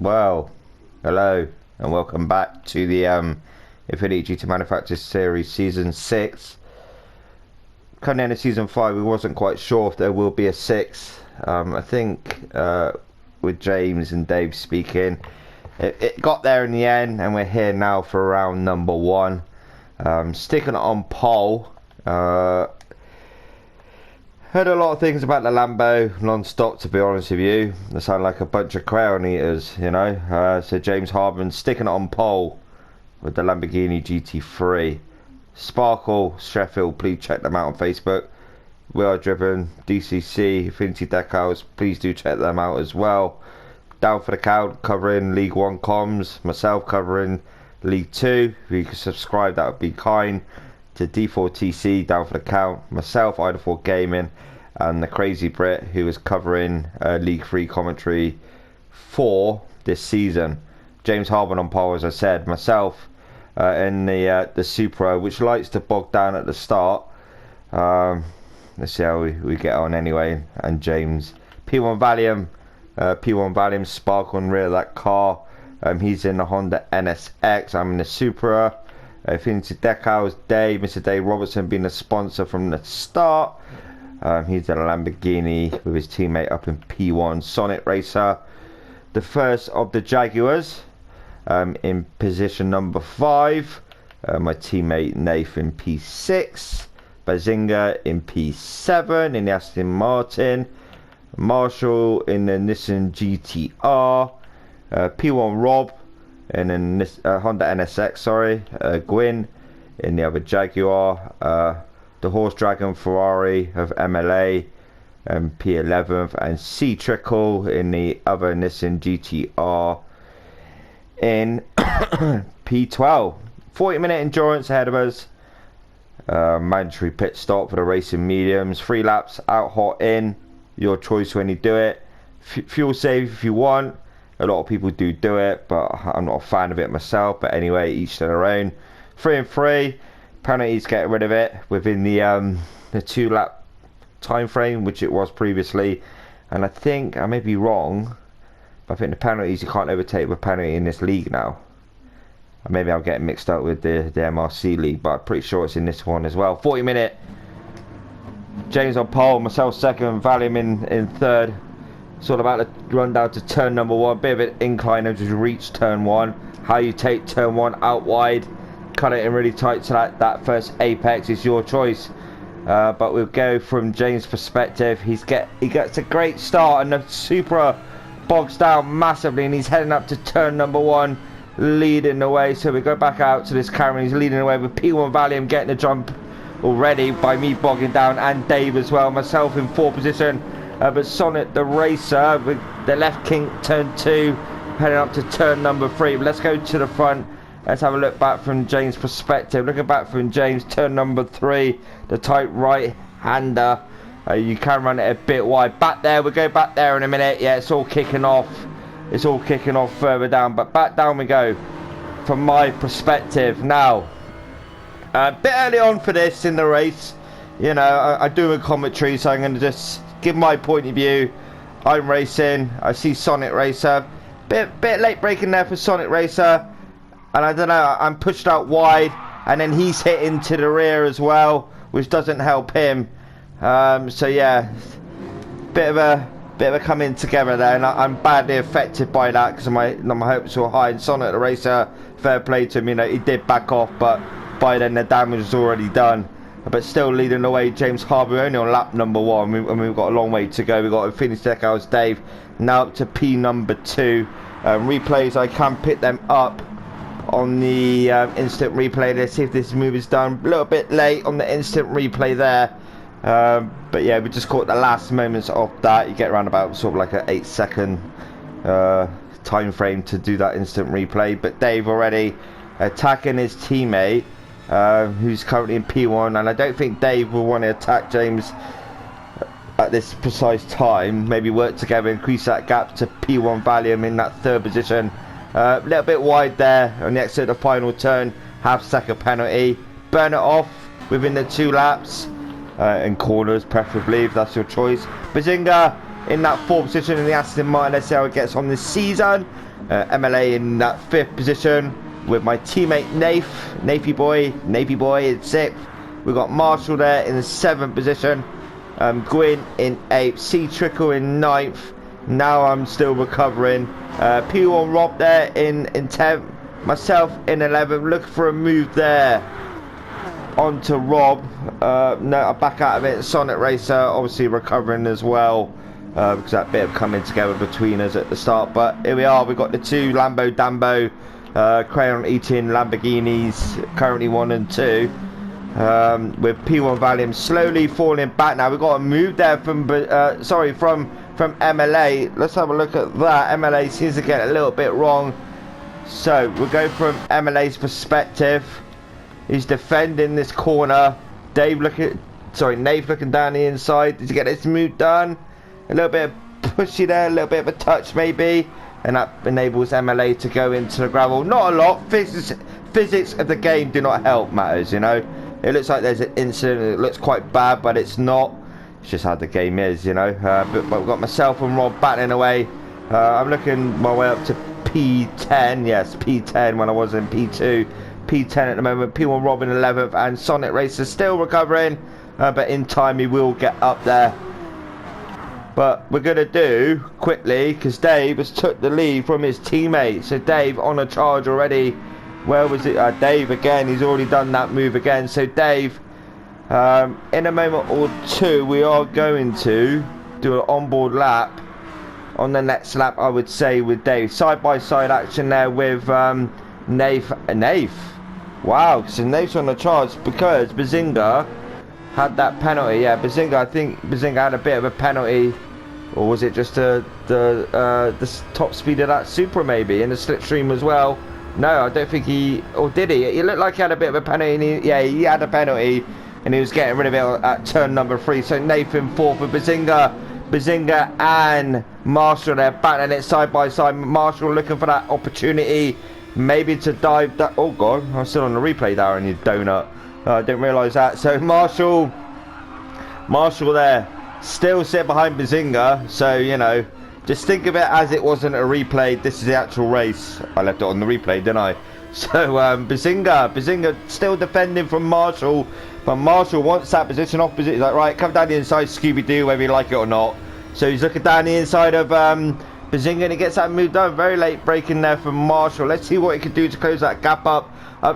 Well, hello and welcome back to the Infinity GT Manufacturers Series Season 6. Coming into Season 5, we wasn't quite sure if there will be a 6. I think with James and Dave speaking, it got there in the end, and we're here now for round number 1. Sticking it on pole. Heard a lot of things about the Lambo non-stop, to be honest with you. They sound like a bunch of crayon eaters, you know. So James Harden sticking it on pole with the Lamborghini GT3. Sparkle, Sheffield, please check them out on Facebook. We Are Driven, DCC, Infinity Decals, please do check them out as well. Down for the Count, covering League 1 comms. Myself covering League 2. If you could subscribe, that would be kind. To D4TC, Down for the Count, myself, Ida4 Gaming, and the Crazy Brit, who is covering League 3 commentary for this season. James Harden on pole, as I said, myself in the Supra, which likes to bog down at the start. Let's see how we get on anyway. And James, P1 Valium, Sparkle on rear of that car. He's in the Honda NSX, I'm in the Supra. Infinity Decals, Dave, Mr. Dave Robertson being a sponsor from the start. He's in a Lamborghini with his teammate up in P1, Sonic Racer. The first of the Jaguars in position number 5. My teammate Nathan P6. Bazinga in P7 in the Aston Martin. Marshall in the Nissan GTR. P1 Rob and then this Honda NSX, Gwyn in the other Jaguar, the Horse Dragon Ferrari of MLA and P11th, and C Trickle in the other Nissan GTR in P12. 40-minute endurance ahead of us. Mandatory pit stop for the racing mediums. 3 laps out, hot, in. Your choice when you do it. Fuel save if you want. A lot of people do it, but I'm not a fan of it myself. But anyway, each to their own. 3 and 3. Penalties, get rid of it within the 2-lap time frame, which it was previously. And I think, I may be wrong, but I think the penalties, you can't overtake with a penalty in this league now. Maybe I'm getting mixed up with the MRC league, but I'm pretty sure it's in this one as well. 40-minute. James on pole, myself second, Valium in third. It's all about the run down to turn number 1. Bit of an incline as you reach turn 1. How you take turn 1 out wide. Cut it in really tight to that first apex is your choice. But we'll go from James' perspective. He gets a great start and the Supra bogs down massively and he's heading up to turn number 1. Leading the way. So we go back out to this camera. He's leading the way with P1 Valium getting the jump already by me bogging down and Dave as well. Myself in 4th position. But Sonic the Racer with the left kink turn 2 heading up to turn number 3. But let's go to the front. Let's have a look back from James' perspective. Looking back from James, turn number 3, the tight right hander. You can run it a bit wide. Back there, we'll go back there in a minute. Yeah, it's all kicking off. It's all kicking off further down, but back down we go from my perspective. Now, a bit early on for this in the race. You know, I do a commentary, so I'm going to just give my point of view. I'm racing. I see Sonic Racer. Bit late braking there for Sonic Racer. And I don't know, I'm pushed out wide. And then he's hitting to the rear as well, which doesn't help him. So yeah, bit of a coming together there. And I'm badly affected by that because my hopes were high. And Sonic the Racer, fair play to him. You know, he did back off, but by then the damage was already done. But still leading the way, James Harbour only on lap number 1. And we've got a long way to go. We've got to finish Decals, Dave. Now up to P number 2. Replays, I can pick them up on the instant replay. Let's see if this move is done. A little bit late on the instant replay there. But yeah, we just caught the last moments of that. You get around about sort of like an 8-second time frame to do that instant replay. But Dave already attacking his teammate. Who's currently in P1, and I don't think Dave will want to attack James at this precise time. Maybe work together, increase that gap to P1 Valium in that 3rd position. A little bit wide there on the exit of the final turn. Half-second penalty. Burn it off within the 2 laps. In corners preferably, if that's your choice. Bazinga in that 4th position in the Aston Martin. Let's see how it gets on this season. MLA in that 5th position with my teammate Navy boy in 6th. We've got Marshall there in the 7th position. Gwyn in 8th. C Trickle in 9th. Now I'm still recovering. P1 Rob there in 10th. Myself in 11th. Looking for a move there onto Rob. No, I'm back out of it. Sonic Racer obviously recovering as well. Because that bit of coming together between us at the start. But here we are. We've got the 2 Lambo Dambo Crayon eating Lamborghinis, currently 1 and 2. With P1 Valium slowly falling back now. We've got a move there from from MLA. Let's have a look at that. MLA seems to get a little bit wrong. So we'll go from MLA's perspective. He's defending this corner. Nave looking down the inside. Did you get this move done? A little bit of pushy there, a little bit of a touch maybe, and that enables MLA to go into the gravel. Not a lot. Physics of the game do not help matters, you know. It looks like there's an incident. It looks quite bad, but it's not. It's just how the game is, you know. But we've got myself and Rob battling away. I'm looking my way up to P10. Yes, P10 when I was in P2. P10 at the moment. P1 Rob in 11th, and Sonic Racer still recovering, but in time he will get up there. But we're going to do quickly, because Dave has took the lead from his teammate. So Dave on a charge already. Where was it? Dave again. He's already done that move again. So Dave, in a moment or two, we are going to do an onboard lap. On the next lap, I would say, with Dave. Side-by-side action there with Nath. Wow, so Nath's on the charge because Bazinga had that penalty. Yeah, Bazinga, I think Bazinga had a bit of a penalty, or was it just the top speed of that Supra maybe in the slipstream as well? No, I don't think he, or did he? It looked like he had a bit of a penalty. And he had a penalty, and he was getting rid of it at turn number 3. So Nathan 4th with Bazinga and Marshall there battling it side by side. Marshall looking for that opportunity, maybe to dive that. Oh god, I'm still on the replay, Darren, you donut. I didn't realise that. So Marshall there, still sit behind Bazinga. So, you know, just think of it as it wasn't a replay. This is the actual race. I left it on the replay, didn't I? So Bazinga still defending from Marshall. But Marshall wants that position opposite. He's like, right, come down the inside, Scooby-Doo, whether you like it or not. So he's looking down the inside of Bazinga, and he gets that move done. Very late breaking there from Marshall. Let's see what he can do to close that gap up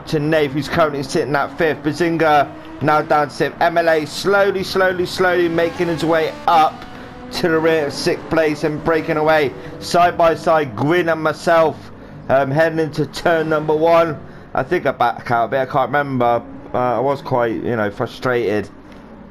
to Nave, who's currently sitting at 5th. Bazinga now down to 6th. MLA slowly making his way up to the rear of 6th place and breaking away. Side by side, Gwyn and myself heading into turn number 1. I think I back out a bit, I can't remember. I was quite, you know, frustrated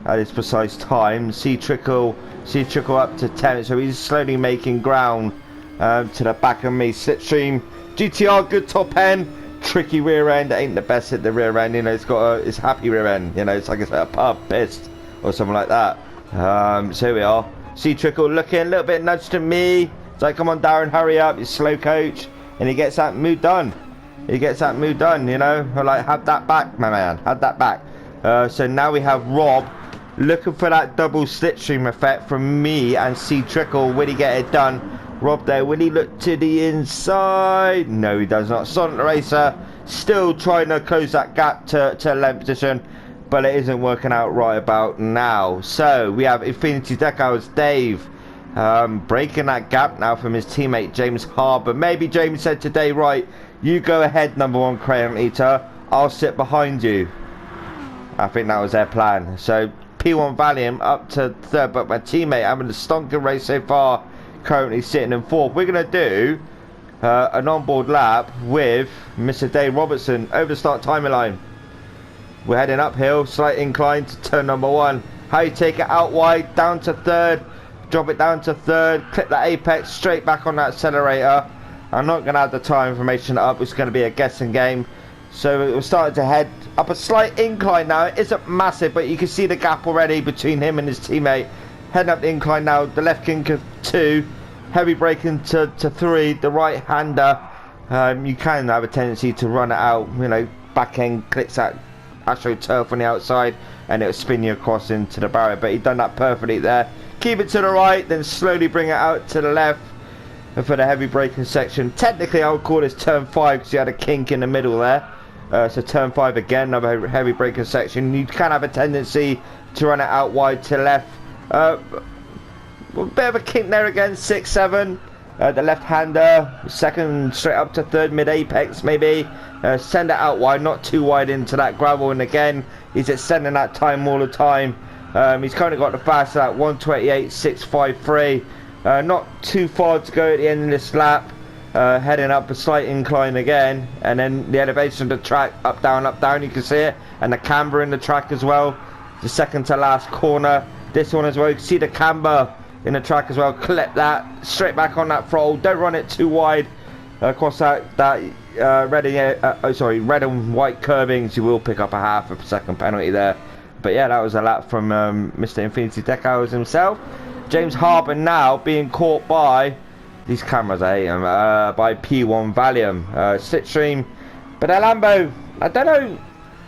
at this precise time. See trickle up to 10th, so he's slowly making ground to the back of me. Slipstream GTR, good top end, tricky rear end. Ain't the best at the rear end, you know. It's happy rear end, you know. It's like it's a pub pissed or something like that. So here we are. See trickle looking a little bit nudged to me. It's like, come on Darren, hurry up, you slow coach, and he gets that move done. You know. Like, have that back, my man, have that back. So now we have Rob looking for that double slipstream effect from me and C Trickle. Will he get it done? Rob there, will he look to the inside? No, he does not. Sonic Racer still trying to close that gap to 11th position, but it isn't working out right about now. So we have Infinity Decals Dave breaking that gap now from his teammate James Harbour. Maybe James said today, right, you go ahead, number 1 Crayon Eater, I'll sit behind you. I think that was their plan. So P1 Valium up to 3rd, but my teammate having a stonking race so far, currently sitting in 4th. We're going to do an onboard lap with Mr. Dave Robertson over the start timeline. We're heading uphill, slight incline to turn number 1. How you take it out wide, down to 3rd, drop it down to 3rd, clip that apex, straight back on that accelerator. I'm not going to have the tire information up, it's going to be a guessing game. So we're starting to head up a slight incline now. It isn't massive, but you can see the gap already between him and his teammate. Heading up the incline now, the left kink of 2, heavy braking to 3, the right hander. You can have a tendency to run it out, you know, back end clicks that AstroTurf on the outside and it'll spin you across into the barrier, but he done that perfectly there. keep it to the right, then slowly bring it out to the left. And for the heavy braking section, technically I would call this turn 5 because you had a kink in the middle there. So turn 5 again, another heavy braking section. You can have a tendency to run it out wide to left. A bit of a kink there again, 6, 7. The left-hander, second straight up to third, mid-apex maybe. Send it out wide, not too wide into that gravel. And again, he's extending that time all the time. He's currently got the fastest at 1:28.653. Not too far to go at the end of this lap. Heading up a slight incline again, and then the elevation of the track, up down, you can see it, and the camber in the track as well. The second to last corner, this one as well, you can see the camber in the track as well. Clip that straight back on that throttle, don't run it too wide across that red and white curbings. You will pick up a half a second penalty there. But yeah, that was a lap from Mr. Infinity Deck Hours himself. James Harbour now being caught by these cameras, I hate them, by P1 Valium, Slipstream. But the Lambo, I don't know,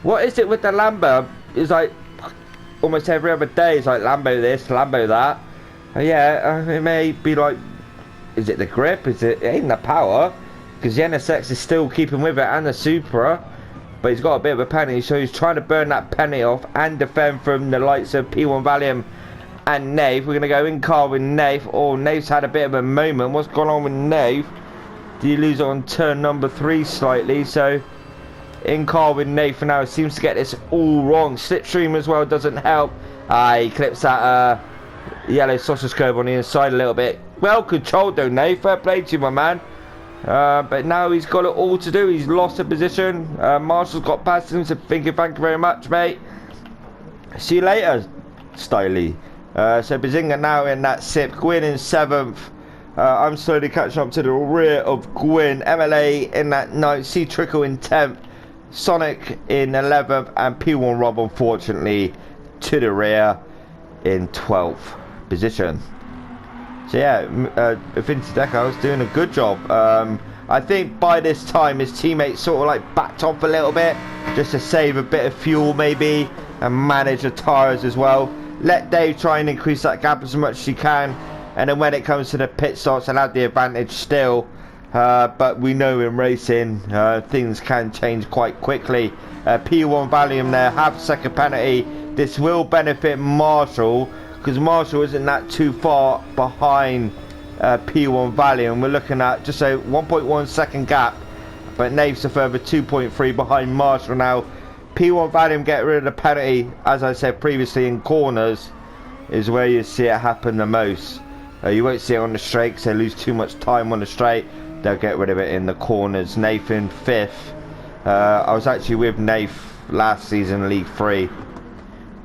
what is it with the Lambo? It's like, almost every other day, it's like Lambo this, Lambo that. It may be like, is it the grip? It ain't the power, because the NSX is still keeping with it, and the Supra. But he's got a bit of a penalty, so he's trying to burn that penalty off and defend from the likes of P1 Valium and Nave. We're going to go in car with Nave. Oh, Nave's had a bit of a moment. What's going on with Nave? Do you lose it on turn number 3 slightly? So in car with Nave for now. Seems to get this all wrong. Slipstream as well doesn't help. He clips that yellow sausage curve on the inside a little bit. Well controlled though, Nave. Fair play to you, my man. But now he's got it all to do. He's lost a position. Marshall's got past him, so thank you very much, mate. See you later, Styley. So Bazinga now in that 6th, Gwyn in 7th. I'm slowly catching up to the rear of Gwyn. MLA in that 9th, C Trickle in 10th, Sonic in 11th, and P1 Rob unfortunately to the rear in 12th position. So yeah, Infinity Deco was doing a good job. I think by this time his teammates sort of like backed off a little bit just to save a bit of fuel maybe and manage the tyres as well. Let Dave try and increase that gap as much as he can, and then when it comes to the pit stops, he'll have the advantage still. But we know in racing things can change quite quickly. P1 Valium there, half second penalty. This will benefit Marshall because Marshall isn't that too far behind P1 Valium. We're looking at just a 1.1 second gap, but Nave's a further 2.3 behind Marshall now. P1 Valium get rid of the penalty, as I said previously, in corners is where you see it happen the most. You won't see it on the straight because they lose too much time on the straight. They'll get rid of it in the corners. Nathan 5th. I was actually with Nath last season, League 3,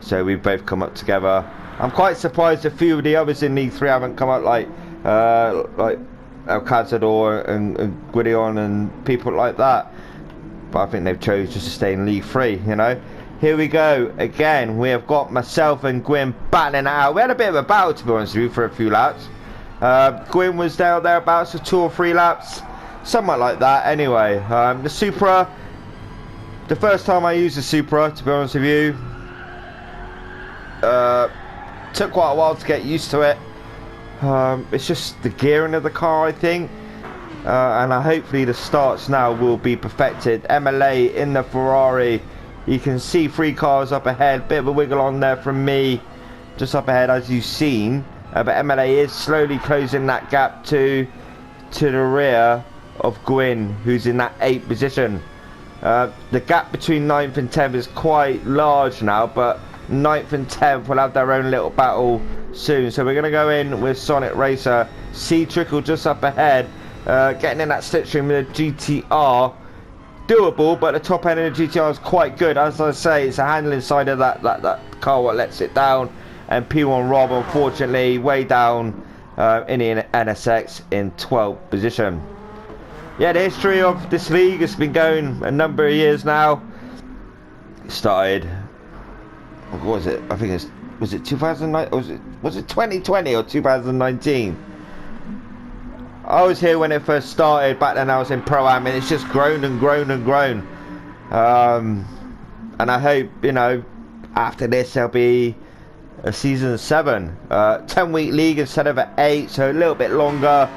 so we've both come up together. I'm quite surprised a few of the others in League 3 haven't come up, like El Cazador and Gwydion and people like that. But I think they've chose just to stay in League 3, you know. Here we go again. We have got myself and Gwyn battling it out. We had a bit of a battle, to be honest with you, for a few laps. Gwyn was thereabouts for 2 or 3 laps, somewhat like that. Anyway, the Supra. The first time I used the Supra, to be honest with you, took quite a while to get used to it. It's just the gearing of the car, I think. And hopefully the starts now will be perfected. MLA in the Ferrari. You can see 3 cars up ahead. Bit of a wiggle on there from me, just up ahead as you've seen. But MLA is slowly closing that gap to the rear of Gwyn, who's in that 8th position. The gap between 9th and 10th is quite large now, but 9th and 10th will have their own little battle soon. So we're going to go in with Sonic Racer. C Trickle just up ahead. Getting in that slipstream with a GTR, doable, but the top end of the GTR is quite good. As I say, it's the handling side of that car what lets it down. And P1 Rob, unfortunately, way down in the NSX in 12th position. Yeah, the history of this league has been going a number of years now. It started, what was it? I think was it 2009? Was it 2020 or 2019? I was here when it first started. Back then I was in Pro-Am, and it's just grown and grown and grown. And I hope, you know, after this there'll be a season 7. 10-week league instead of an 8, so a little bit longer.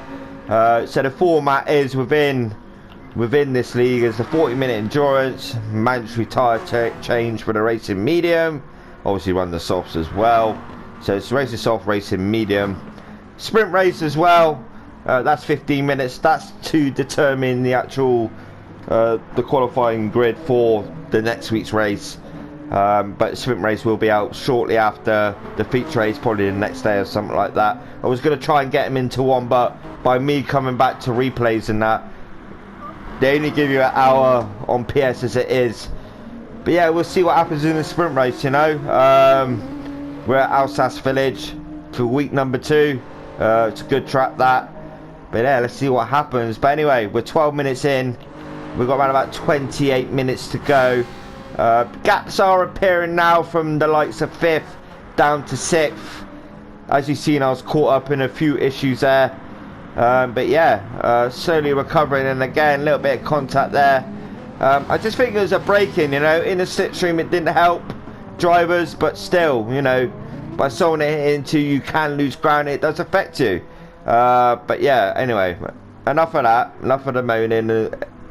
So the format is within this league is the 40-minute endurance, mandatory tyre change for the racing medium, obviously run the softs as well. So it's racing soft, racing medium, sprint race as well. That's 15 minutes. That's to determine the actual the qualifying grid for the next week's race. But the sprint race will be out shortly after the feature race, probably the next day or something like that. I was going to try and get them into one, but by me coming back to replays and that, they only give you an hour on PS as it is. But yeah, we'll see what happens in the sprint race, you know. We're at Alsace Village for week number 2. It's a good track, that. But yeah, let's see what happens. But anyway, we're 12 minutes in. We've got around about 28 minutes to go. Gaps are appearing now from the likes of 5th down to 6th. As you've seen, I was caught up in a few issues there. But yeah, slowly recovering, and again, a little bit of contact there. I just think there was a break-in, you know, in the slipstream. It didn't help drivers, but still, you know, by someone it hit into, you can lose ground. It does affect you. But yeah, anyway, enough of that. Enough of the moaning,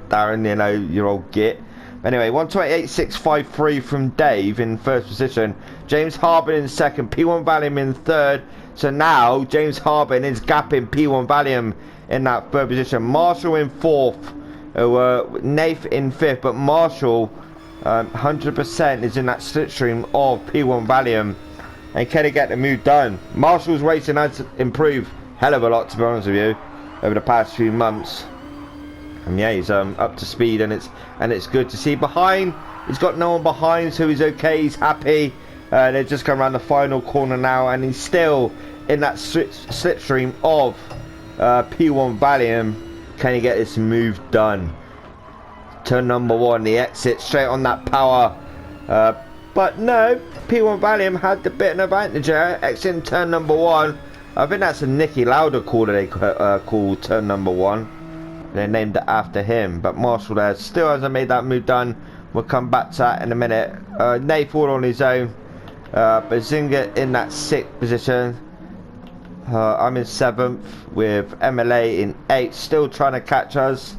Darren, you know, your old git. Anyway, 128.653 from Dave in first position. James Harbin in second. P1 Valium in third. So now James Harbin is gapping P1 Valium in that third position. Marshall in fourth. Nath in fifth. But Marshall 100% is in that slipstream of P1 Valium. And can he get the move done? Marshall's racing has improved hell of a lot, to be honest with you, over the past few months. And yeah, he's up to speed, and it's good to see. Behind, he's got no one behind, so he's okay, he's happy. They're just going around the final corner now, and he's still in that slipstream of P1 Valium. Can he get this move done? Turn number 1, the exit straight on that power. But no, P1 Valium had the bit of an advantage there. Exiting turn number 1. I think that's a Nicky Lauda call that they call turn number 1. They named it after him, but Marshall there still hasn't made that move done. We'll come back to that in a minute. Nath all on his own. Bazinga in that 6th position. I'm in 7th with MLA in 8th, still trying to catch us.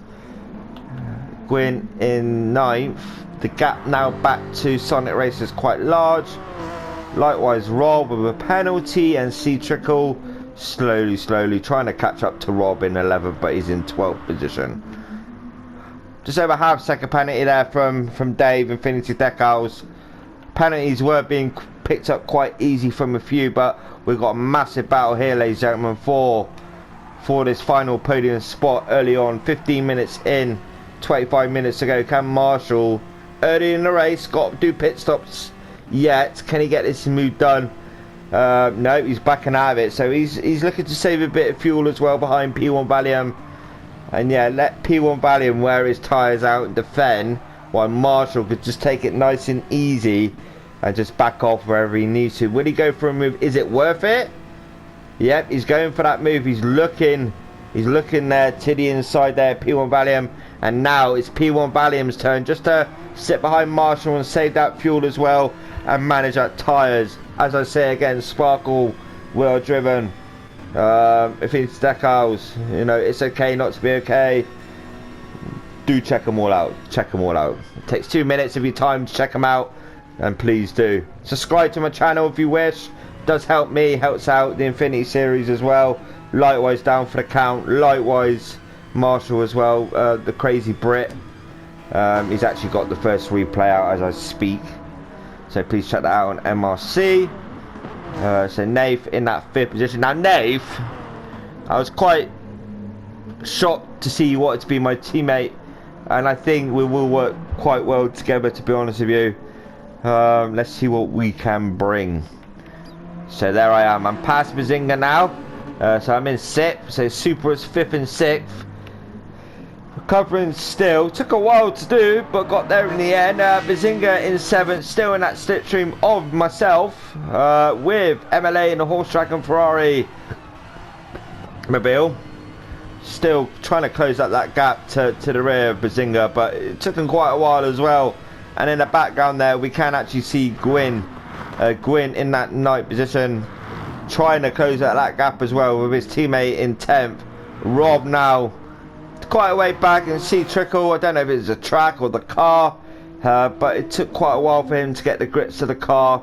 Gwyn in 9th. The gap now back to Sonic Race is quite large. Likewise Rob with a penalty, and C Trickle slowly trying to catch up to Rob in 11th, but he's in 12th position. Just over half second penalty there from Dave, Infinity Decals. Penalties were being picked up quite easy from a few, but we've got a massive battle here, ladies and gentlemen, for this final podium spot early on. 15 minutes in, 25 minutes to go. Can Marshall, early in the race, got to do pit stops yet? Can he get this move done? No, he's backing out of it, so he's looking to save a bit of fuel as well behind P1 Valium. And yeah, let P1 Valium wear his tyres out and defend, while Marshall could just take it nice and easy and just back off wherever he needs to. Will he go for a move? Is it worth it? Yep, he's going for that move. He's looking there to the inside there, P1 Valium. And now it's P1 Valium's turn just to sit behind Marshall and save that fuel as well and manage that tyres. As I say again, Sparkle, well driven. If it's decals, you know, it's okay not to be okay. Do check them all out. Check them all out. It takes 2 minutes of your time to check them out, and please do. Subscribe to my channel if you wish. Does help me, helps out the Infinity series as well. Likewise down for the count. Likewise Marshall as well, the crazy Brit. He's actually got the first replay out as I speak, so please check that out on MRC. So Nath in that 5th position. Now Nath, I was quite shocked to see you wanted to be my teammate, and I think we will work quite well together, to be honest with you. Let's see what we can bring. So there I am, I'm past Bazinga now. So I'm in 6th, so Super is 5th and 6th. Recovering still, took a while to do, but got there in the end. Bazinga in 7th, still in that slipstream of myself, with MLA in the Horse Dragon Ferrari mobile. Still trying to close up that gap to the rear of Bazinga, but it took him quite a while as well. And in the background there, we can actually see Gwyn Gwyn in that 9th position, trying to close out that gap as well with his teammate in 10th. Rob now quite a way back, and see Trickle, I don't know if it's a track or the car, but it took quite a while for him to get the grips to the car.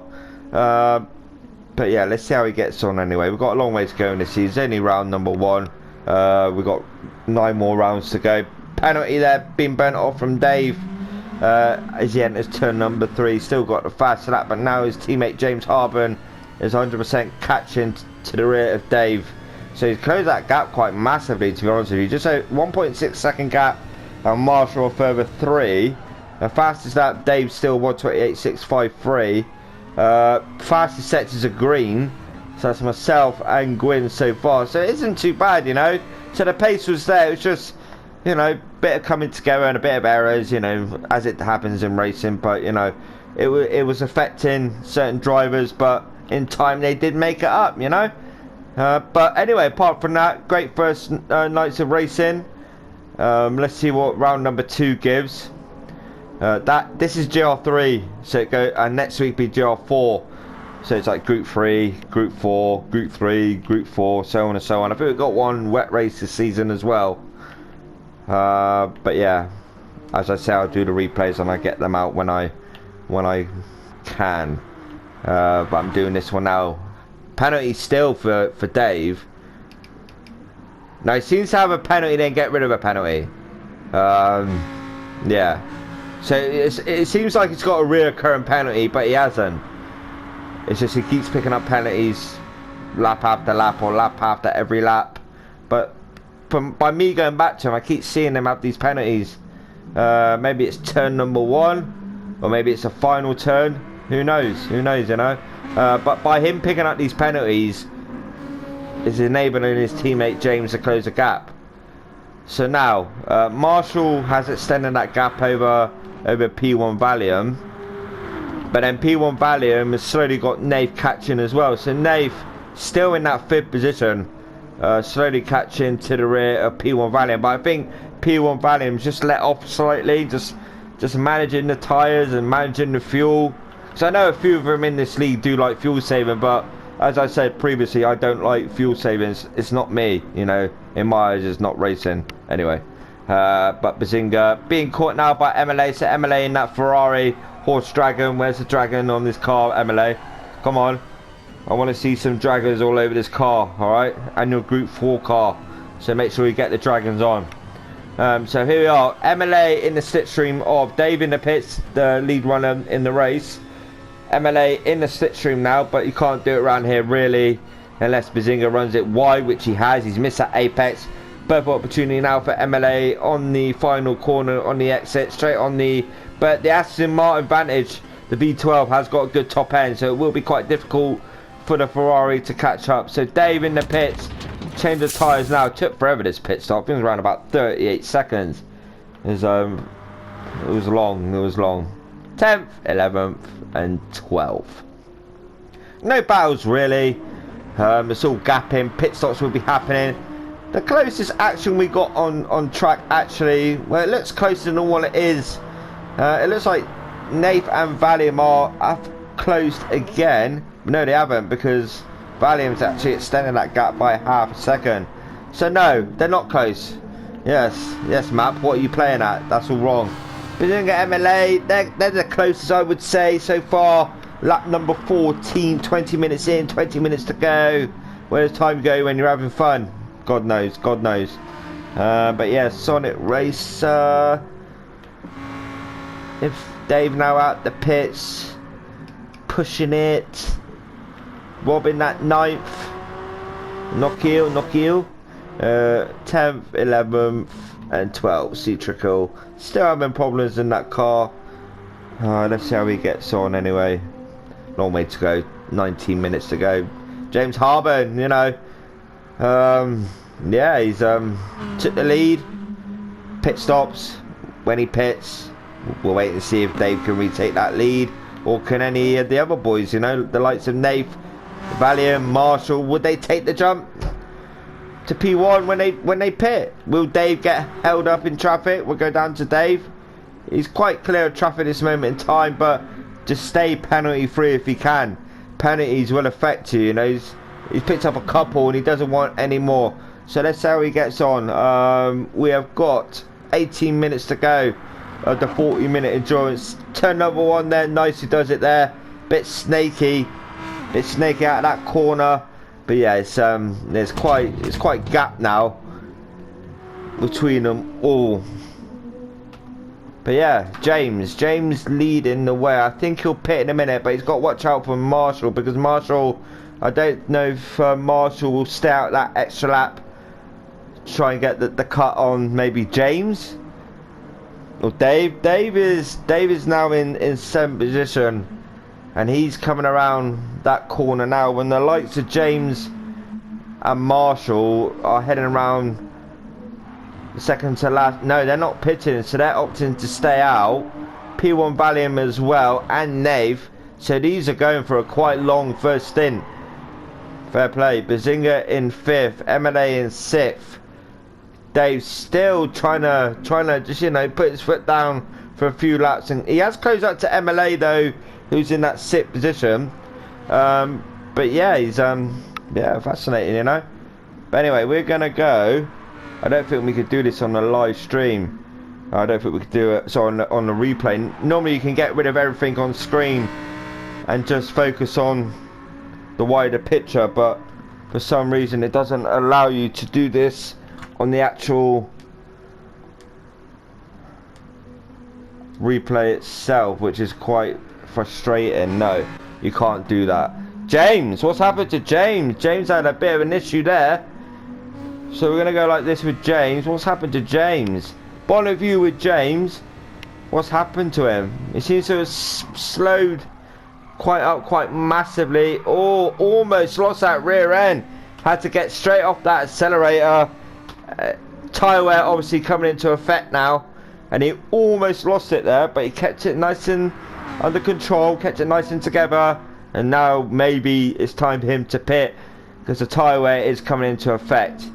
But yeah, let's see how he gets on anyway. We've got a long way to go in this season. It's only round number 1. We've got 9 more rounds to go. Penalty there, being burnt off from Dave as he enters turn number 3. Still got the fast lap, but now his teammate James Harburn is 100% catching to the rear of Dave. So he's closed that gap quite massively, to be honest with you. Just a 1.6 second gap, and Marshall a further 3. The fastest lap, Dave's still 1:28.653. Fastest sectors are green, so that's myself and Gwyn so far. So it isn't too bad, you know. So the pace was there. It was just, you know, bit of coming together and a bit of errors, you know, as it happens in racing. But you know, it was affecting certain drivers, but in time they did make it up, you know. But anyway, apart from that, great first nights of racing. Let's see what round number 2 gives. This is GR3, so it go, and next week be GR4. So it's like Group 3, Group 4, Group 3, Group 4, so on and so on. I think we've got 1 wet race this season as well. But yeah, as I say, I'll do the replays and I get them out when I can. But I'm doing this one now. Penalty still for Dave. Now he seems to have a penalty, then get rid of a penalty. Yeah. So it seems like it's got a reoccurring penalty, but he hasn't. It's just he keeps picking up penalties lap after lap or lap after every lap. But by me going back to him, I keep seeing him have these penalties. Maybe it's turn number 1, or maybe it's a final turn. Who knows? Who knows, you know? But by him picking up these penalties, is enabling his teammate James to close the gap. So now, Marshall has extended that gap over P1 Valium. But then P1 Valium has slowly got Nath catching as well. So Nath still in that 5th position, slowly catching to the rear of P1 Valium. But I think P1 Valium's just let off slightly, just managing the tyres and managing the fuel. So I know a few of them in this league do like fuel saving, but as I said previously, I don't like fuel savings. It's not me, you know. In my eyes, it's not racing. Anyway, but Bazinga being caught now by MLA. So MLA in that Ferrari horse dragon. Where's the dragon on this car, MLA? Come on, I want to see some dragons all over this car. All right, and your Group 4 car. So make sure you get the dragons on. So here we are, MLA in the slipstream of Dave in the pits, the lead runner in the race. MLA in the slipstream now, but you can't do it around here really unless Bazinga runs it wide, which he has. He's missed that apex. Perfect opportunity now for MLA on the final corner on the exit, straight on the, but the Aston Martin Vantage, the V12 has got a good top end, so it will be quite difficult for the Ferrari to catch up. So Dave in the pits, change the tyres now. It took forever, this pit stop. It was around about 38 seconds. It was long. 10th, 11th and 12th. No battles really. It's all gapping. Pit stops will be happening. The closest action we got on track, actually, well, it looks closer than what it is. It looks like Nath and Valium have closed again. No, they haven't, because Valium's actually extending that gap by half a second. So no, they're not close. Yes, Map, what are you playing at? That's all wrong. Bazinga MLA, they're the closest I would say so far. Lap number 14, 20 minutes in, 20 minutes to go. Where does time go when you're having fun? God knows. But yeah, Sonic Racer. If Dave now out the pits, pushing it. Robbing that 9th. Knock-heel. 10th, 11th and 12th. See Trickle. Still having problems in that car. Let's see how he gets on anyway. Long way to go. 19 minutes to go. James Harburn, you know. Yeah, he's took the lead. Pit stops. When he pits, we'll wait and see if Dave can retake that lead, or can any of the other boys, you know, the likes of Nath, Valiant, Marshall, would they take the jump to P1 when they pit? Will Dave get held up in traffic? We'll go down to Dave. He's quite clear of traffic at this moment in time, but just stay penalty free if he can. penalties will affect you. You know, he's picked up a couple and he doesn't want any more. So let's see how he gets on. We have got 18 minutes to go of the 40-minute endurance. Turn number one there, nicely does it there. Bit snaky out of that corner, but yeah, it's quite gap now between them all. But yeah, James leading the way. I think he'll pit in a minute, but he's got to watch out for Marshall, because Marshall, I don't know if Marshall will stay out that extra lap, try and get the cut on maybe James or Dave. Dave is now in 7th position, and he's coming around that corner now, when the likes of James and Marshall are heading around the second to last. No, they're not pitting, so they're opting to stay out. P1 Valium as well, and Nave, so these are going for a quite long first stint. Fair play. Bazinga in 5th, MLA in 6th. Dave still trying to just, you know, put his foot down for a few laps, and he has closed up to MLA though, who's in that 6th position. But yeah, he's yeah, fascinating, you know. But anyway, we're gonna go. I don't think we could do this on the live stream. I don't think we could do it so on the replay. Normally you can get rid of everything on screen and just focus on the wider picture, but for some reason it doesn't allow you to do this on the actual replay itself, which is quite frustrating. No, you can't do that. James, what's happened to James? James had a bit of an issue there, so we're gonna go like this with James. What's happened to James? Point of view with James. What's happened to him? He seems to have slowed quite massively. Oh, almost lost that rear end. Had to get straight off that accelerator. Tyre wear obviously coming into effect now, and he almost lost it there, but he kept it nice and under control, kept it nice and together, and now maybe it's time for him to pit, because the tyre wear is coming into effect.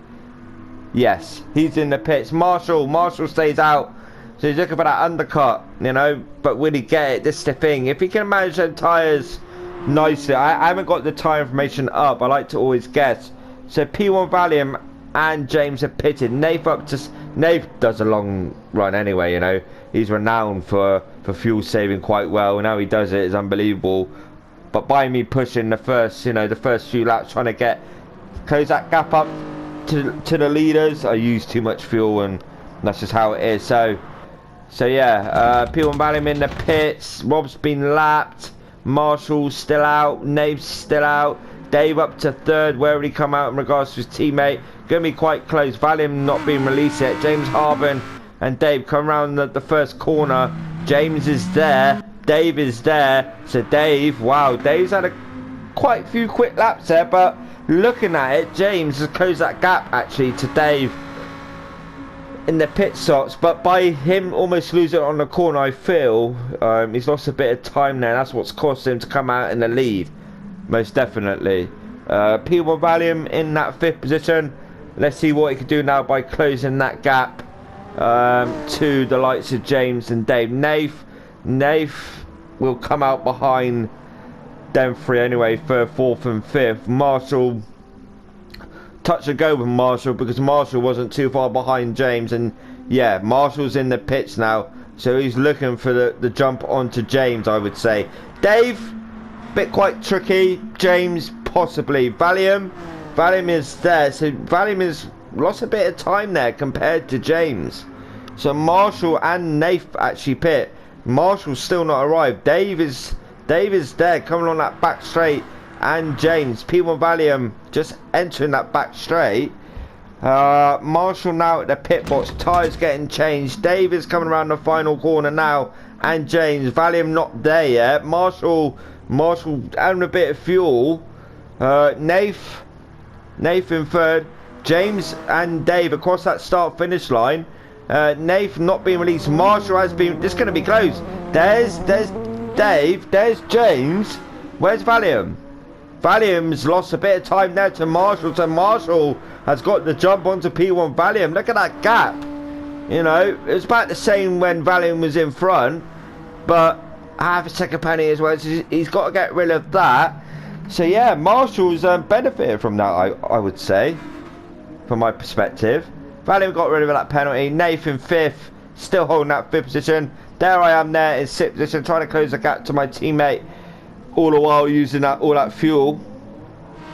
Yes, he's in the pits. Marshall stays out, so he's looking for that undercut, you know, but will he get it? This is the thing. If he can manage them tyres nicely, I haven't got the tyre information up, I like to always guess. So P1 Valium and James are pitted. Nave does a long run anyway, you know. He's renowned for fuel saving quite well, and how he does it is unbelievable. But by me pushing the first few laps, trying to close that gap up to the leaders, I use too much fuel, and that's just how it is. So yeah, P1 Valium in the pits. Rob's been lapped. Marshall's still out. Nave's still out. Dave up to 3rd. Where would he come out in regards to his teammate? Going to be quite close. Valium not being released yet. James Harbin and Dave come around the first corner. James is there. Dave is there. So Dave, wow, Dave's had quite a few quick laps there, but looking at it, James has closed that gap actually to Dave in the pit stops, but by him almost losing it on the corner, I feel he's lost a bit of time there. That's what's caused him to come out in the lead, most definitely. P1 Valium in that 5th position. Let's see what he can do now by closing that gap to the likes of James and Dave. Nave will come out behind them 3 anyway for 4th and 5th. Marshall, touch and go with Marshall, because Marshall wasn't too far behind James, and yeah, Marshall's in the pits now, so he's looking for the jump onto James, I would say. Dave, bit quite tricky. James possibly. Valium is there, so Valium has lost a bit of time there compared to James. So Marshall and Nath actually pit. Marshall's still not arrived. Dave is there coming on that back straight, and James. P1 Valium just entering that back straight. Marshall now at the pit box. Tyres getting changed. Dave is coming around the final corner now, and James. Valium not there yet. Marshall having a bit of fuel. Nath in 3rd. James and Dave across that start finish line. Nath not being released. Marshall has been. This is going to be close. There's Dave. There's James. Where's Valium? Valium's lost a bit of time there to Marshall. So Marshall has got the jump onto P1 Valium. Look at that gap. You know, it was about the same when Valium was in front, but half a second penny as well. So he's got to get rid of that. So yeah, Marshall's benefited from that, I would say, from my perspective. Valium got rid of that penalty. Nathan 5th, still holding that 5th position. There I am there in 6th position, trying to close the gap to my teammate, all the while using all that fuel.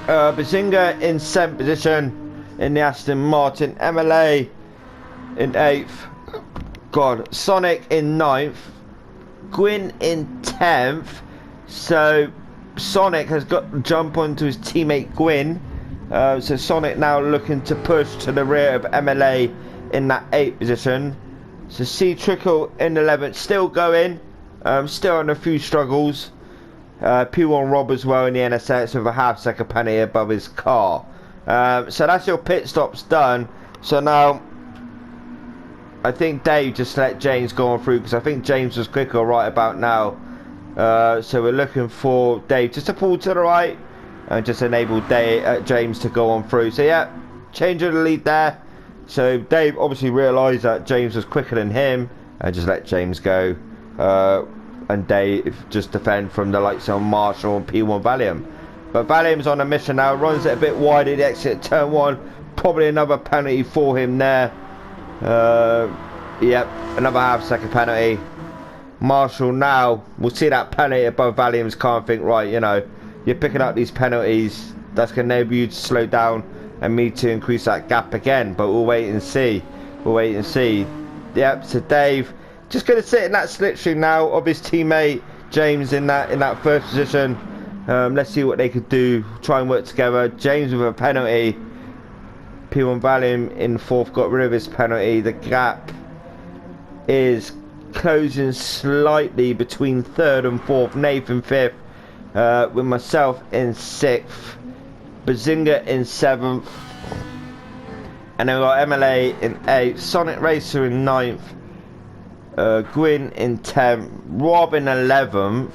Bazinga in 7th position in the Aston Martin. MLA in 8th. God. Sonic in 9th. Gwyn in 10th. So Sonic has got to jump onto his teammate Gwyn. So Sonic now looking to push to the rear of MLA in that 8th position. So C Trickle in 11th, still going, still on a few struggles. P1 Rob as well in the NSX with a half-second penalty above his car. So that's your pit stops done. So now I think Dave just let James go on through, because I think James was quicker right about now. So we're looking for Dave just to pull to the right and just enable James to go on through. So yeah, change of the lead there. So Dave obviously realised that James was quicker than him and just let James go. And Dave just defend from the likes of Marshall and P1 Valium. But Valium's on a mission now, runs it a bit wide at the exit turn 1. Probably another penalty for him there. Yep, another half-second penalty. Marshall now will see that penalty above Valium's car and think, right, you know, you're picking up these penalties, that's going to enable you to slow down and me to increase that gap again. But we'll wait and see. We'll wait and see. Yep, so Dave just going to sit in that slipstream now of his teammate James in that first position. Let's see what they could do. Try and work together. James with a penalty. P1 Valium in 4th got rid of his penalty. The gap is closing slightly between 3rd and 4th. Nathan 5th, with myself in 6th. Bazinga in 7th. And then we've got MLA in 8th. Sonic Racer in 9th. Gwyn in 10th. Rob in 11th.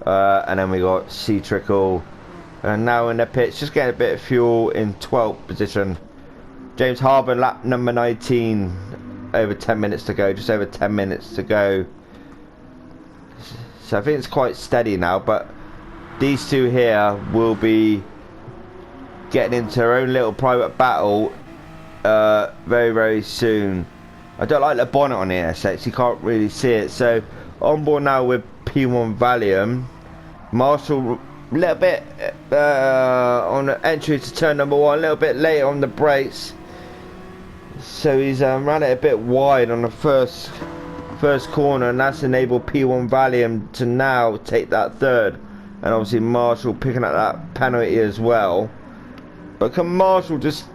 And then we got C Trickle. And now in the pits, just getting a bit of fuel in 12th position. James Harbour, lap number 19. Over 10 minutes to go. Just over 10 minutes to go. So I think it's quite steady now. But these two here will be getting into their own little private battle very, very soon. I don't like the bonnet on the NSX. You can't really see it. So on board now with P1 Valium. Marshall a little bit on the entry to turn number 1. A little bit later on the brakes. So he's ran it a bit wide on the first corner, and that's enabled P1 Valium to now take that 3rd. And obviously Marshall picking up that penalty as well. But can Marshall just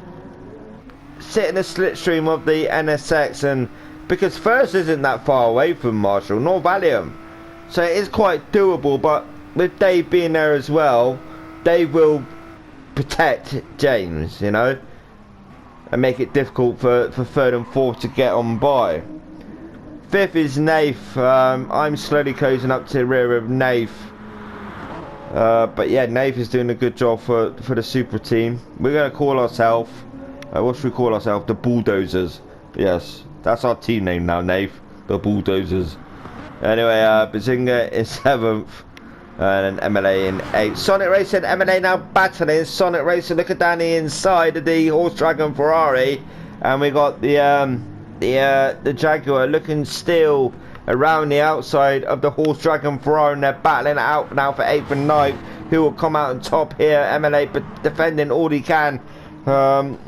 sit in the slipstream of the NSX? And because first isn't that far away from Marshall nor Valium, so it is quite doable. But with Dave being there as well, Dave will protect James, you know, and make it difficult for 3rd and 4th to get on by. 5th is Nath. I'm slowly closing up to the rear of Nath. But yeah, Nath is doing a good job for the super team. We're going to call ourselves, what should we call ourselves? The Bulldozers. Yes, that's our team name now, Nath. The Bulldozers. Anyway, Bazinga is 7th. And then MLA in 8th. Sonic Racer and MLA now battling. Sonic Racer looking down the inside of the Horse Dragon Ferrari. And we got the Jaguar looking still around the outside of the Horse Dragon Ferrari, and they're battling it out now for 8th and 9th. Who will come out on top here? MLA but defending all he can. Oh,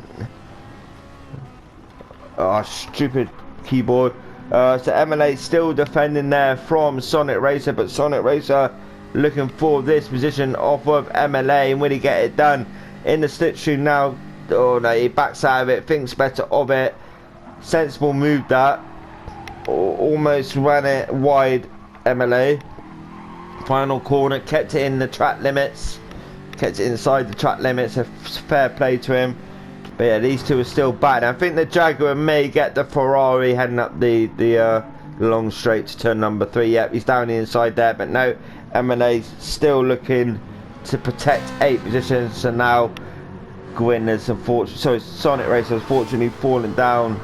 stupid keyboard. So MLA still defending there from Sonic Racer, but Sonic Racer looking for this position off of MLA, and will he get it done in the slipstream now? Oh no, he backs out of it, thinks better of it. Sensible move that. Almost ran it wide, MLA. Final corner, kept it in the track limits, kept it inside the track limits. A fair play to him. But yeah, these two are still bad. I think the Jaguar may get the Ferrari heading up the long straight to turn number 3. Yep, he's down the inside there, but no, MLA still looking to protect 8 positions. So now Gwyn has unfortunately, so Sonic Racer has fortunately fallen down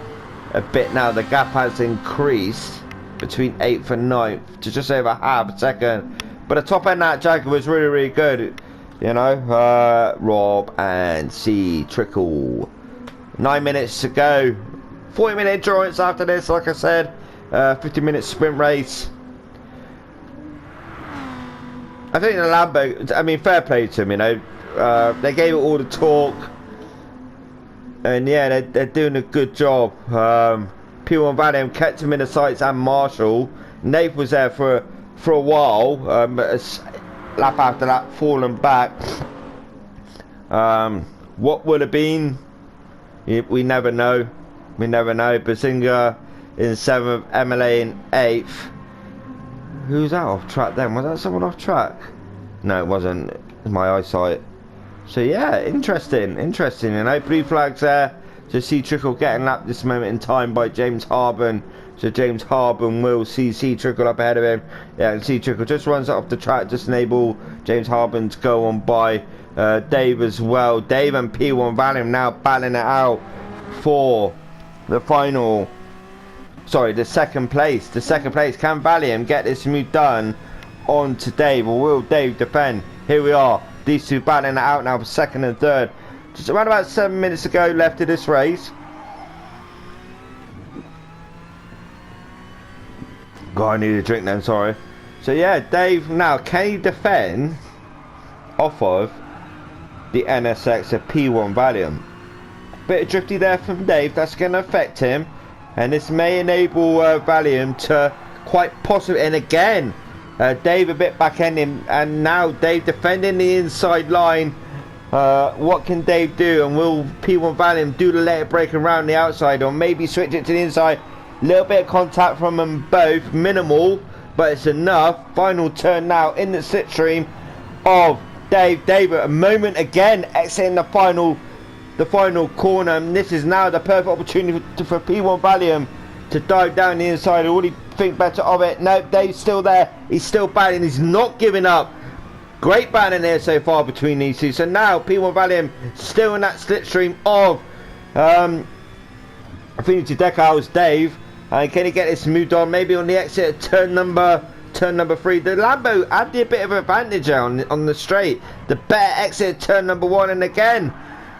a bit now. The gap has increased between 8th and 9th to just over half a second. But the top end of that Jaguar was really, really good. You know, Rob and C Trickle. 9 minutes to go. 40-minute endurance after this, like I said. 50-minute sprint race. I think the Lambo, I mean, fair play to them, you know. They gave it all the torque. And yeah, they're doing a good job. P1 Valium kept him in the sights and Marshall. Nate was there for a while. Lap after lap, falling back. What would have been? We never know. We never know. Bazinga in 7th, MLA in 8th. Who's that off track then? Was that someone off track? No, it wasn't. It was my eyesight. So yeah, interesting, you know. Blue flags there. So C Trickle getting lapped this moment in time by James Harben. So James Harben will see C Trickle up ahead of him. Yeah, and C Trickle just runs off the track, just enable James Harben to go on by Dave as well. Dave and P1 Valium now battling it out for the final. Sorry, the second place. The second place. Can Valium get this move done on to Dave, or will Dave defend? Here we are. These two battling it out now for second and third. Just around about 7 minutes ago left of this race. God, I need a drink then, sorry. So yeah, Dave now, can he defend off of the NSX of P1 Valium? Bit of drifty there from Dave, that's going to affect him. And this may enable Valium to quite possibly, and again, Dave a bit back ending, and now Dave defending the inside line. What can Dave do, and will P1 Valium do the letter break around the outside, or maybe switch it to the inside? Little bit of contact from them both, minimal, but it's enough. Final turn now in the slipstream of Dave. Dave at a moment again exiting the final corner, and this is now the perfect opportunity for P1 Valium to dive down the inside. Already think better of it. No, Dave's still there. He's still battling. He's not giving up. Great battling there so far between these two. So now P1 Valium still in that slipstream of Affinity Decals Dave. And can he get this moved on? Maybe on the exit of turn number 3. The Lambo had a bit of advantage on the straight. The better exit of turn number 1, and again,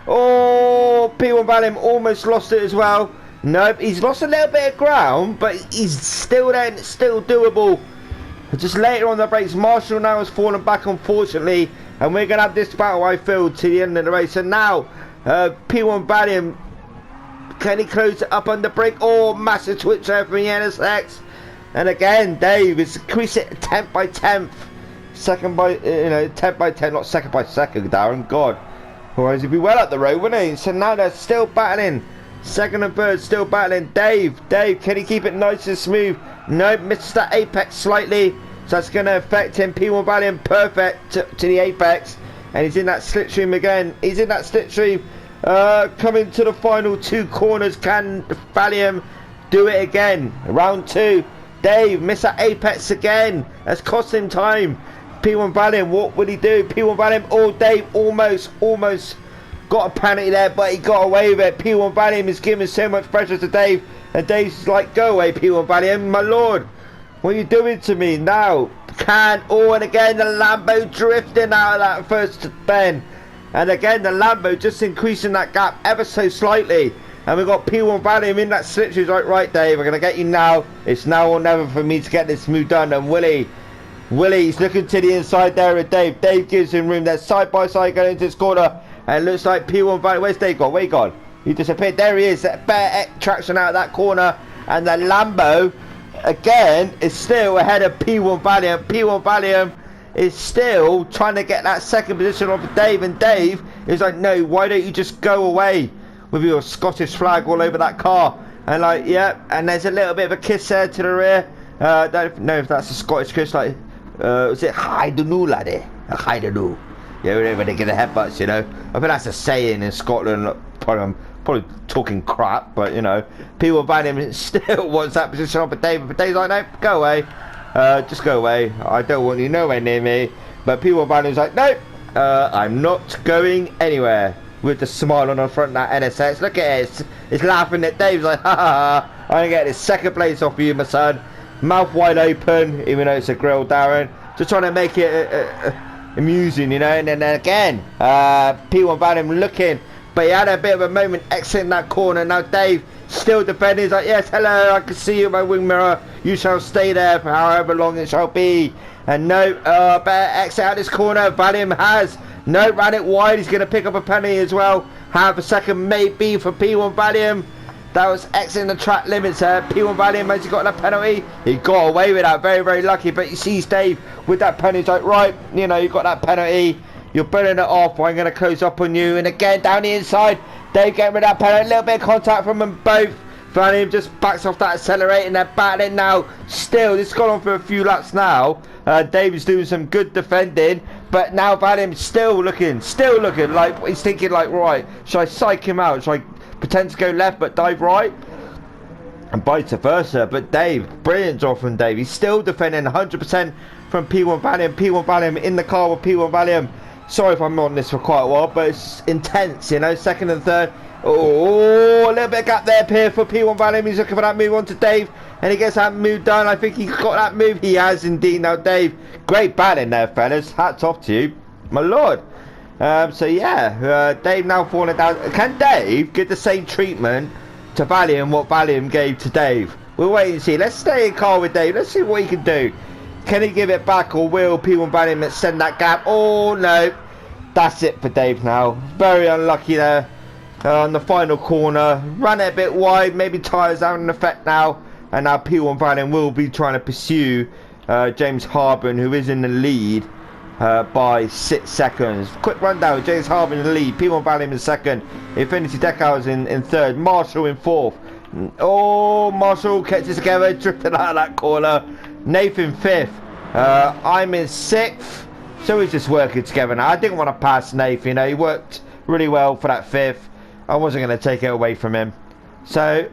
oh, P1 Valium almost lost it as well. Nope, he's lost a little bit of ground, but he's still there and it's still doable. Just later on the brakes, Marshall now has fallen back, unfortunately, and we're going to have this battle, I feel, to the end of the race. And now, P1 Valium, can he close it up on the brake? Oh, massive twitch there from the NSX. And again, Dave is increasing it 10th by 10th. Second by, 10th by 10, not second by second, Darren. God. Otherwise he'd be well up the road, wouldn't he? So now they're still battling. Second and third still battling. Dave, can he keep it nice and smooth? No, missed that apex slightly. So that's going to affect him. P1 Valium perfect to the apex. And he's in that slipstream again. He's in that slipstream. Coming to the final 2 corners. Can Valium do it again? Round 2. Dave missed that apex again. That's cost him time. P1 Valium, what would he do? P1 Valium, oh, Dave almost got a penalty there, but he got away with it. P1 Valium is giving so much pressure to Dave, and Dave's like, go away, P1 Valium, my lord, what are you doing to me now? And again the Lambo drifting out of that first bend, and again the Lambo just increasing that gap ever so slightly, and we've got P1 Valium in that slip. He's like, right, Dave, I'm going to get you now. It's now or never for me to get this move done. And Willie's looking to the inside there with Dave. Dave gives him room there, side by side going into this corner. And it looks like P1 Valium, where's Dave gone? Where he gone? He disappeared. There he is, that better traction out of that corner. And the Lambo, again, is still ahead of P1 Valium. P1 Valium is still trying to get that second position off of Dave. And Dave is like, no, why don't you just go away with your Scottish flag all over that car? And like, yeah, and there's a little bit of a kiss there to the rear. Don't know if that's a Scottish kiss, like, was it Haidunu, laddie? Haidunu. Yeah, whenever they get the headbutts, you know. I think that's a saying in Scotland. I'm probably talking crap, but, you know. P1 Valium still wants that position on for Dave. But Dave's like, no, go away. Just go away. I don't want you nowhere near me. But P1 Valium's like, no, I'm not going anywhere. With the smile on the front of that NSX. Look at it. It's laughing at Dave's like, ha ha ha. I'm going to get this second place off of you, my son. Mouth wide open, even though it's a grill, Darren. Just trying to make it amusing, you know. And then again, P1 Valium looking, but he had a bit of a moment exiting that corner. Now Dave still defending. He's like, yes, hello, I can see you in my wing mirror. You shall stay there for however long it shall be. And no, better exit out this corner. Valium has. No, ran it wide. He's going to pick up a penalty as well. Half a second maybe for P1 Valium. That was exiting the track limits there. P1 Valium, as he got that penalty, he got away with that. Very, very lucky. But you see Dave with that penalty. He's like, right, you know, you got that penalty. You're burning it off. I'm going to close up on you. And again, down the inside, Dave getting rid of that penalty. A little bit of contact from them both. Valium just backs off that accelerator and they're battling now. Still, this has gone on for a few laps now. Dave is doing some good defending. But now Valium still looking like he's thinking like, right, should I psych him out? Should I pretend to go left but dive right? And vice versa. But Dave, brilliant job from Dave. He's still defending 100% from P1 Valium. P1 Valium in the car with P1 Valium. Sorry if I'm on this for quite a while, but it's intense, you know, second and third. Oh, a little bit of gap there here for P1 Valium. He's looking for that move onto Dave, and he gets that move done. I think he's got that move. He has indeed. Now, Dave, great battling there, fellas. Hats off to you, my lord. So, yeah, Dave now falling down. Can Dave get the same treatment to Valium what Valium gave to Dave? We'll wait and see. Let's stay in car with Dave. Let's see what he can do. Can he give it back, or will P1 Valium extend that gap? Oh, no. That's it for Dave now. Very unlucky there. On the final corner, ran it a bit wide, maybe tyres having an effect now, and now P1 Valium will be trying to pursue James Harburn, who is in the lead by 6 seconds. Quick rundown: James Harburn in the lead, P1 Valium in second, Infinity Decals in third, Marshall in fourth. Oh, Marshall kept it together, drifted out of that corner. Nathan fifth, I'm in sixth, so he's just working together now. I didn't want to pass Nathan, you know, he worked really well for that fifth. I wasn't going to take it away from him. So,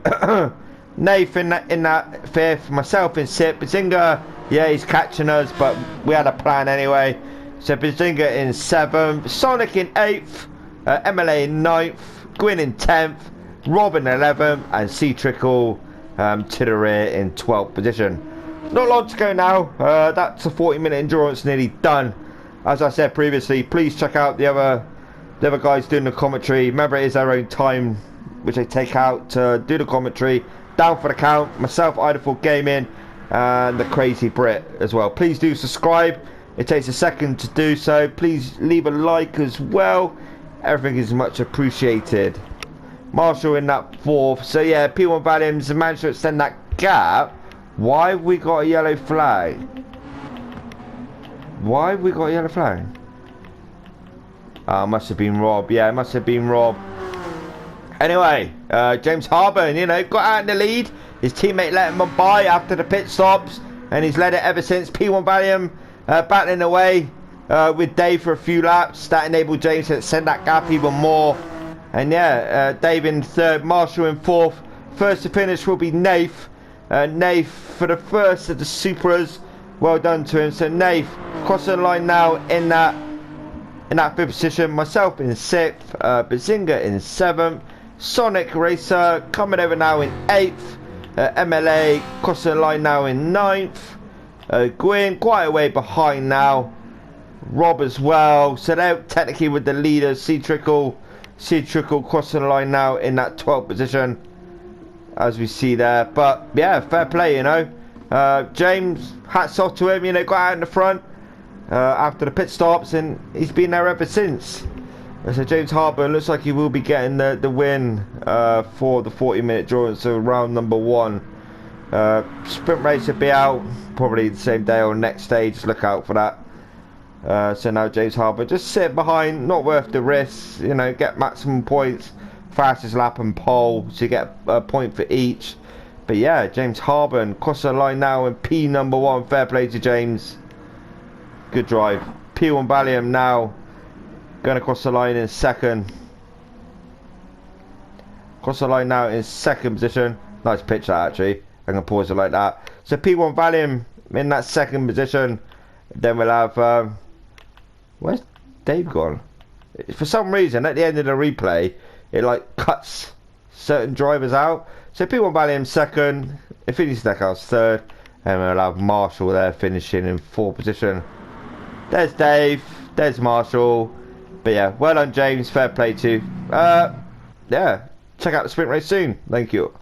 Nathan in that fifth, myself in sixth. Bazinga, yeah, he's catching us, but we had a plan anyway. So, Bazinga in seventh, Sonic in eighth, MLA in ninth, Gwyn in 10th, Rob in 11th, and C Trickle to the rear in 12th position. Not long to go now. That's a 40-minute endurance nearly done. As I said previously, please check out the other guys doing the commentary. Remember, it is their own time which they take out to do the commentary. Down for the count, myself, Idlefull Gaming, and the Crazy Brit as well. Please do subscribe. It takes a second to do so. Please leave a like as well. Everything is much appreciated. Marshall in that fourth. So yeah, P1 Valium's managed to extend that gap. Why have we got a yellow flag? Why have we got a yellow flag? Must have been Rob. Yeah, it must have been Rob. Anyway, James Harburn, you know, got out in the lead. His teammate let him by after the pit stops, and he's led it ever since. P1 Valium battling away with Dave for a few laps. That enabled James to send that gap even more. And yeah, Dave in third, Marshall in fourth. First to finish will be Nath. Nath for the first of the Supras. Well done to him. So Nath crossing the line now in that fifth position. Myself in sixth, Bazinga in seventh, Sonic Racer coming over now in eighth, MLA crossing the line now in ninth, Gwyn quite a way behind now, Rob as well. So they're technically with the leaders. C Trickle crossing the line now in that 12th position, as we see there. But yeah, fair play, you know. James, hats off to him, you know, got out in the front after the pit stops, and he's been there ever since. So James Harburn looks like he will be getting the win for the 40-minute draw. So round number 1. Sprint race will be out probably the same day or next day. Just look out for that. So now James Harburn just sit behind, not worth the risk. You know, get maximum points, fastest lap and pole, so you get a point for each. But yeah, James Harburn cross the line now in P number 1. Fair play to James. Good drive. P1 Valium now going across the line in second. Cross the line now in second position. Nice pitch that, actually. I'm going to pause it like that. So P1 Valium in that second position. Then we'll have... where's Dave gone? For some reason, at the end of the replay, it like cuts certain drivers out. So P1 Valium second. Infinity Steakhouse third. And we'll have Marshall there finishing in 4th position. There's Dave. Des Marshall. But yeah, well done, James. Fair play to you. Yeah, check out the sprint race soon. Thank you.